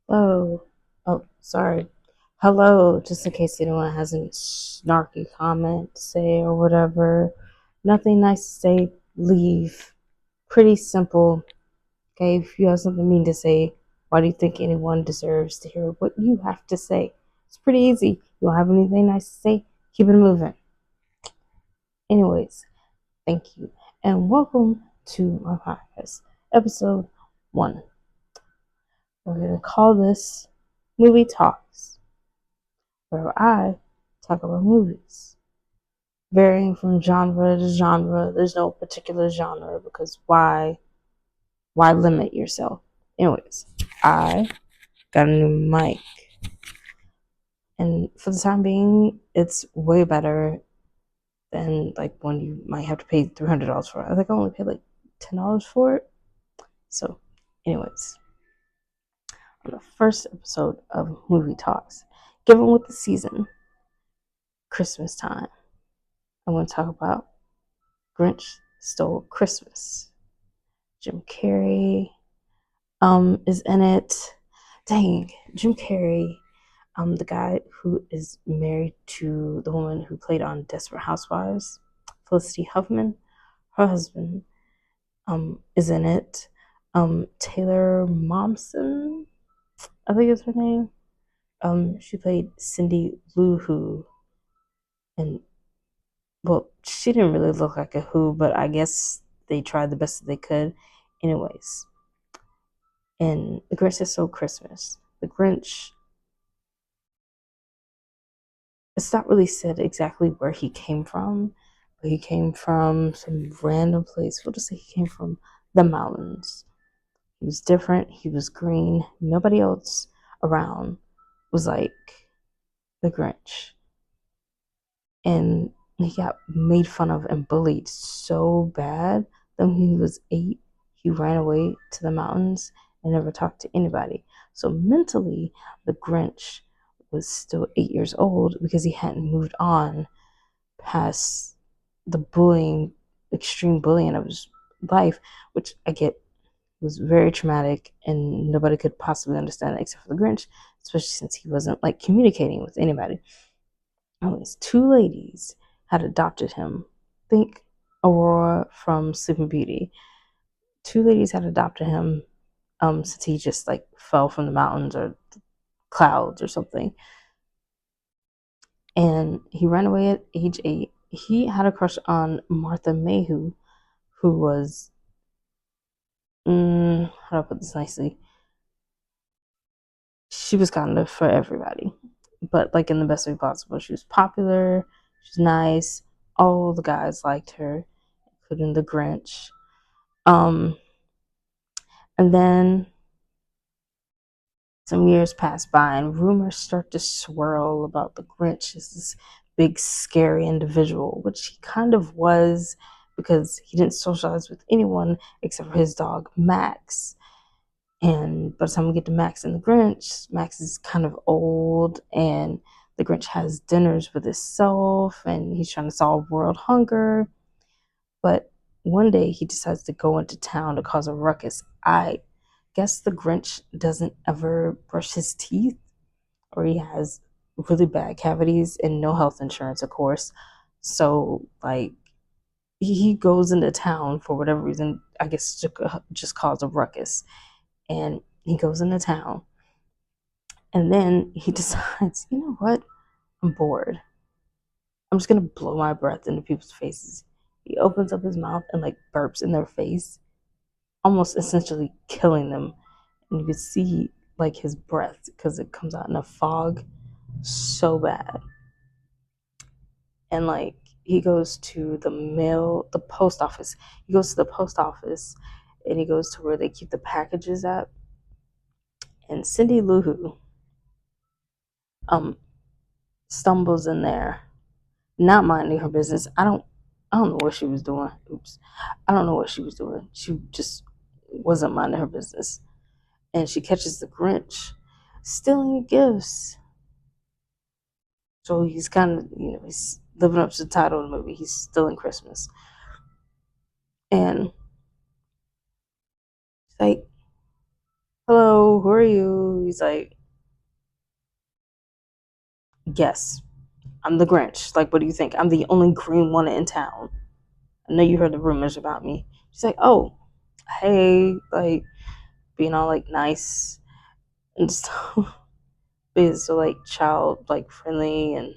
Hello. Oh, sorry. Hello, just in case anyone has any snarky comment to say or whatever. Nothing nice to say, leave. Pretty simple. Okay, if you have something mean to say, why do you think anyone deserves to hear what you have to say? It's pretty easy. You don't have anything nice to say, keep it moving. Anyways, thank you. And welcome to my podcast, episode 1. We're going to call this Movie Talks, where I talk about movies, varying from genre to genre. There's no particular genre because why limit yourself? Anyways, I got a new mic, and for the time being, it's way better than like one you might have to pay $300 for. I think I only paid like $10 for it. So, anyways, on the first episode of Movie Talks, given with the season, Christmas time, I want to talk about Grinch Stole Christmas. Jim Carrey is in it. Dang, Jim Carrey, the guy who is married to the woman who played on Desperate Housewives, Felicity Huffman, her husband, is in it. Taylor Momsen, I think is her name. She played Cindy Lou Who, and well, she didn't really look like a Who, but I guess they tried the best that they could. Anyways, and The Grinch That Stole Christmas. The Grinch, it's not really said exactly where he came from, but he came from some random place. We'll just say he came from the mountains. He was different, he was green. Nobody else around was like the Grinch. And he got made fun of and bullied so bad that when he was 8, he ran away to the mountains and never talked to anybody. So mentally, the Grinch was still 8 years old because he hadn't moved on past the bullying, extreme bullying of his life, which I get was very traumatic and nobody could possibly understand it except for the Grinch, especially since he wasn't like communicating with anybody. These two ladies had adopted him. Think Aurora from Sleeping Beauty. Two ladies had adopted him since he just like fell from the mountains or clouds or something. And he ran away at age 8. He had a crush on Martha Mayhew, who was, how do I put this nicely? She was kind of for everybody, but like in the best way possible. She was popular, she's nice. All the guys liked her, including the Grinch. Um, and then some years pass by, and rumors start to swirl about the Grinch as this big, scary individual, which he kind of was because he didn't socialize with anyone except for his dog, Max. And by the time we get to Max and the Grinch, Max is kind of old, and the Grinch has dinners with himself, and he's trying to solve world hunger. But one day he decides to go into town to cause a ruckus. I guess the Grinch doesn't ever brush his teeth, or he has really bad cavities and no health insurance, of course. So, like, he goes into town for whatever reason, I guess to just cause a ruckus. And he goes into town, and then he decides, you know what? I'm bored. I'm just gonna blow my breath into people's faces. He opens up his mouth and like burps in their face, almost essentially killing them. And you can see like his breath because it comes out in a fog so bad. And like he goes to the post office. He goes to the post office and he goes to where they keep the packages at. And Cindy Lou Who, um stumbles in there, not minding her business. I don't know what she was doing. Oops. I don't know what she was doing. She just wasn't minding her business. And she catches the Grinch stealing gifts. So he's kind of, he's living up to the title of the movie. He's stealing Christmas. And she's like, hello, who are you? He's like, yes, I'm the Grinch. Like, what do you think? I'm the only green one in town. I know you heard the rumors about me. She's like, oh, hey, like, being all like nice and stuff. Being so like child like friendly and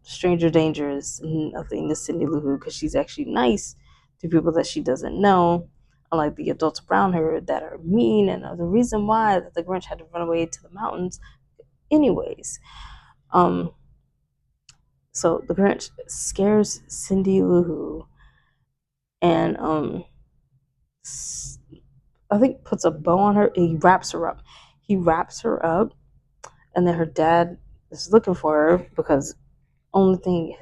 stranger danger is nothing to Cindy Lou Who because she's actually nice to people that she doesn't know, unlike the adults around her that are mean and are the reason why that the Grinch had to run away to the mountains. Anyways, um, so the Grinch scares Cindy Lou Who and I think puts a bow on her. He wraps her up. He wraps her up, and then her dad is looking for her because only thing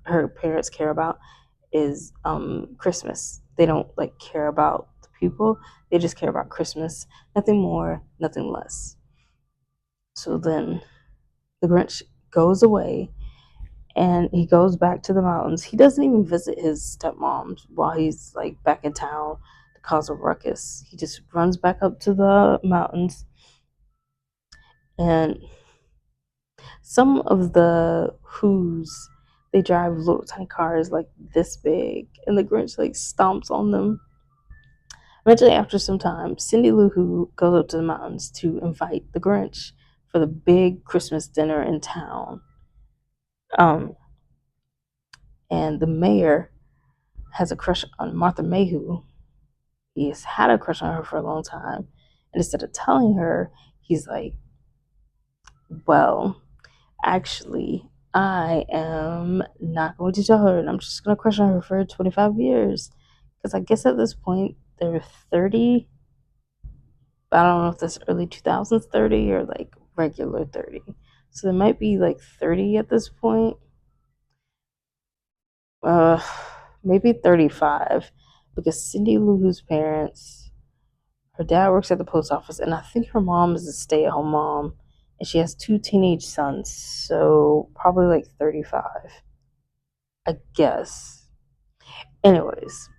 her parents care about is Christmas. They don't like care about the people. They just care about Christmas. Nothing more, nothing less. So then the Grinch goes away and he goes back to the mountains. He doesn't even visit his stepmom while he's like back in town to cause a ruckus. He just runs back up to the mountains, and some of the Who's they drive little tiny cars like this big, and the Grinch like stomps on them. Eventually, after some time, Cindy Lou Who goes up to the mountains to invite the Grinch for the big Christmas dinner in town. Um, and the mayor has a crush on Martha Mayhew. He has had a crush on her for a long time. And instead of telling her, he's like, well, actually, I am not going to tell her, and I'm just going to crush on her for 25 years. Because I guess at this point, they're 30. I don't know if that's early 2000s 30 or like regular 30. So they might be like 30 at this point. Uh, Maybe 35. Because Cindy Lou Who's parents, her dad works at the post office, and I think her mom is a stay at home mom. And she has two teenage sons, so probably like 35, I guess. Anyways,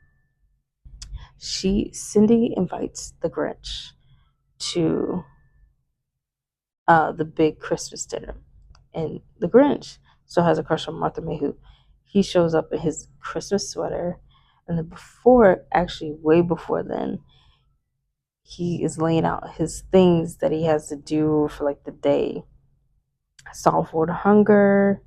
Cindy invites the Grinch to the big Christmas dinner, and the Grinch still has a crush on Martha Mayhew. He shows up in his Christmas sweater, and then actually way before then, he is laying out his things that he has to do for like the day. Solve for the hunger,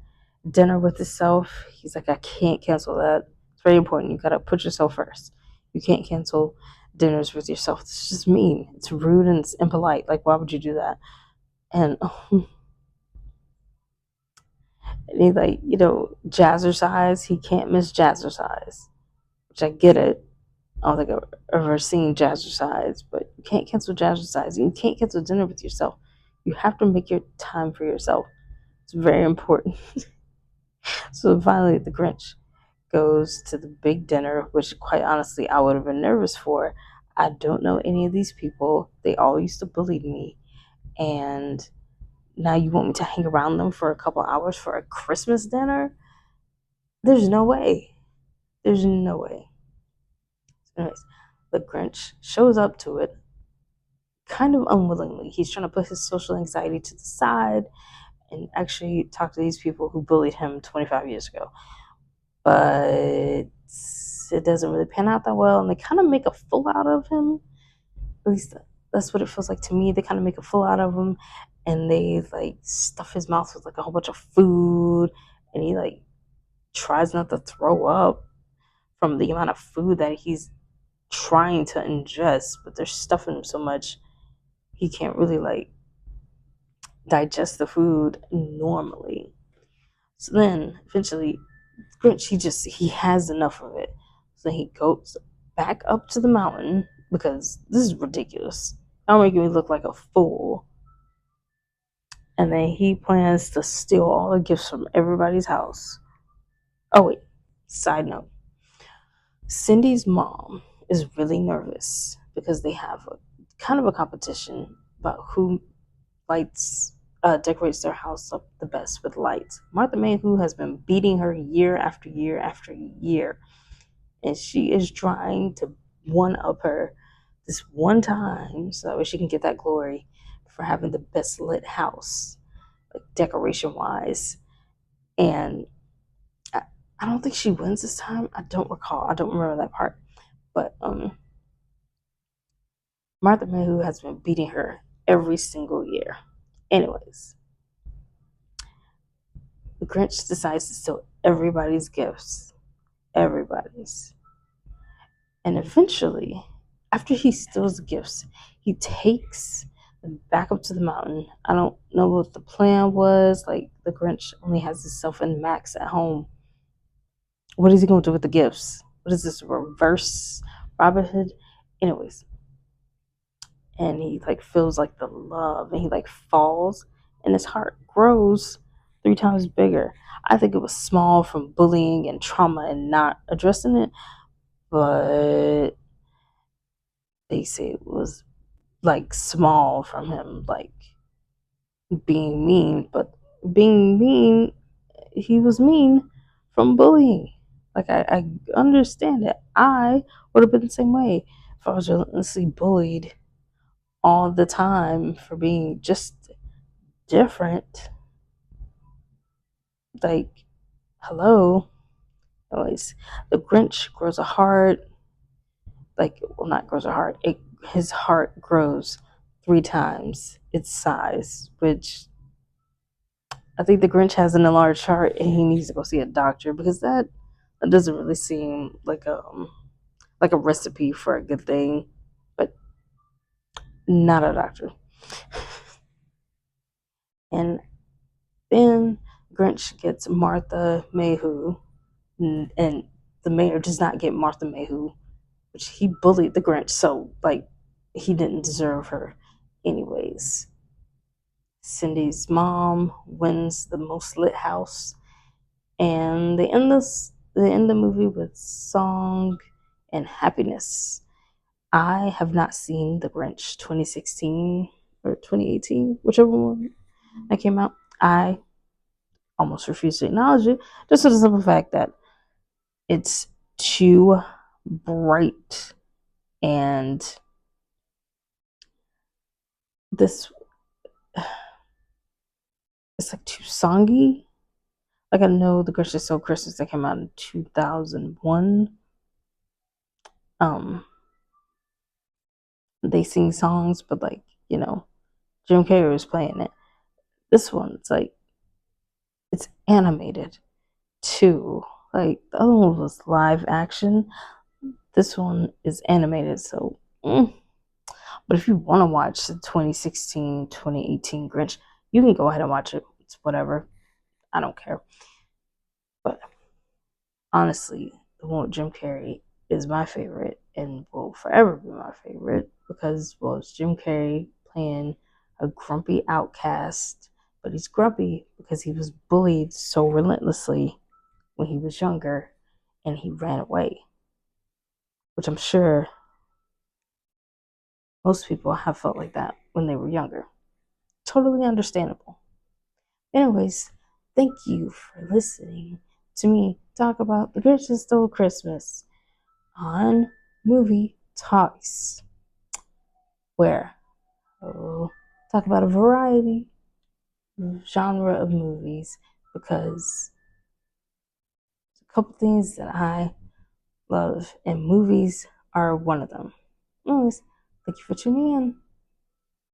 dinner with himself. He's like, I can't cancel that. It's very important. You gotta put yourself first. You can't cancel dinners with yourself. It's just mean. It's rude and it's impolite. Like, why would you do that? And, and he like, jazzercise. He can't miss jazzercise, which I get it. I don't think I've ever seen jazzercise, but you can't cancel jazzercise. You can't cancel dinner with yourself. You have to make your time for yourself. It's very important. So finally, the Grinch goes to the big dinner, which quite honestly, I would have been nervous for. I don't know any of these people. They all used to bully me. And now you want me to hang around them for a couple hours for a Christmas dinner? There's no way. There's no way. Anyways, the Grinch shows up to it kind of unwillingly. He's trying to put his social anxiety to the side and actually talk to these people who bullied him 25 years ago. But it doesn't really pan out that well, and they kind of make a fool out of him. At least that's what it feels like to me. They kind of make a fool out of him, and they like stuff his mouth with like a whole bunch of food, and he like tries not to throw up from the amount of food that he's trying to ingest, but they're stuffing him so much he can't really like digest the food normally. So then eventually Grinch, he has enough of it. So he goes back up to the mountain because this is ridiculous. I'm making me look like a fool. And then he plans to steal all the gifts from everybody's house. Oh wait, side note. Cindy's mom is really nervous because they have kind of a competition about who lights decorates their house up the best with lights. Martha Mayhew has been beating her year after year after year, and she is trying to one up her this one time so that way she can get that glory for having the best lit house, like decoration wise. And I, I don't think she wins this time. I don't recall. I don't remember that part. But Martha Mayhew has been beating her every single year. Anyways, the Grinch decides to steal everybody's gifts. Everybody's. And eventually, after he steals the gifts, he takes them back up to the mountain. I don't know what the plan was. Like, the Grinch only has himself and Max at home. What is he going to do with the gifts? What is this, reverse Robin Hood? Anyways, and he like feels like the love, and he like falls, and his heart grows 3 times bigger. I think it was small from bullying and trauma and not addressing it, but they say it was like small from him, like being mean, but being mean, he was mean from bullying. Like, I understand it. I would have been the same way if I was relentlessly bullied all the time for being just different. Like, hello. Anyways, the Grinch grows a heart. Like, well, not grows a heart. His heart grows 3 times its size, which I think the Grinch has an enlarged heart, and he needs to go see a doctor because that doesn't really seem like a recipe for a good thing, but not a doctor. And then Grinch gets Martha Mayhew, and the mayor does not get Martha Mayhew, which he bullied the Grinch, so like he didn't deserve her anyways. Cindy's mom wins the most lit house, and they end the movie with song and happiness. I have not seen The Grinch 2016 or 2018, whichever one that came out. I almost refuse to acknowledge it, just for the simple fact that it's too bright, and this it's like too songy. Like, I know The Grinch Is So Christmas that came out in 2001. They sing songs, but like, Jim Carrey was playing it. This one, it's like it's animated too. Like, the other one was live action. This one is animated, so. But if you want to watch the 2016, 2018 Grinch, you can go ahead and watch it. It's whatever. I don't care. But honestly, the one with Jim Carrey is my favorite and will forever be my favorite because, well, it's Jim Carrey playing a grumpy outcast, but he's grumpy because he was bullied so relentlessly when he was younger and he ran away, which I'm sure most people have felt like that when they were younger. Totally understandable. Anyways, thank you for listening to me talk about The Grinch That Stole Christmas on Movie Talks, where I'll talk about a variety of genre of movies because there's a couple things that I love, and movies are one of them. Anyways, thank you for tuning in.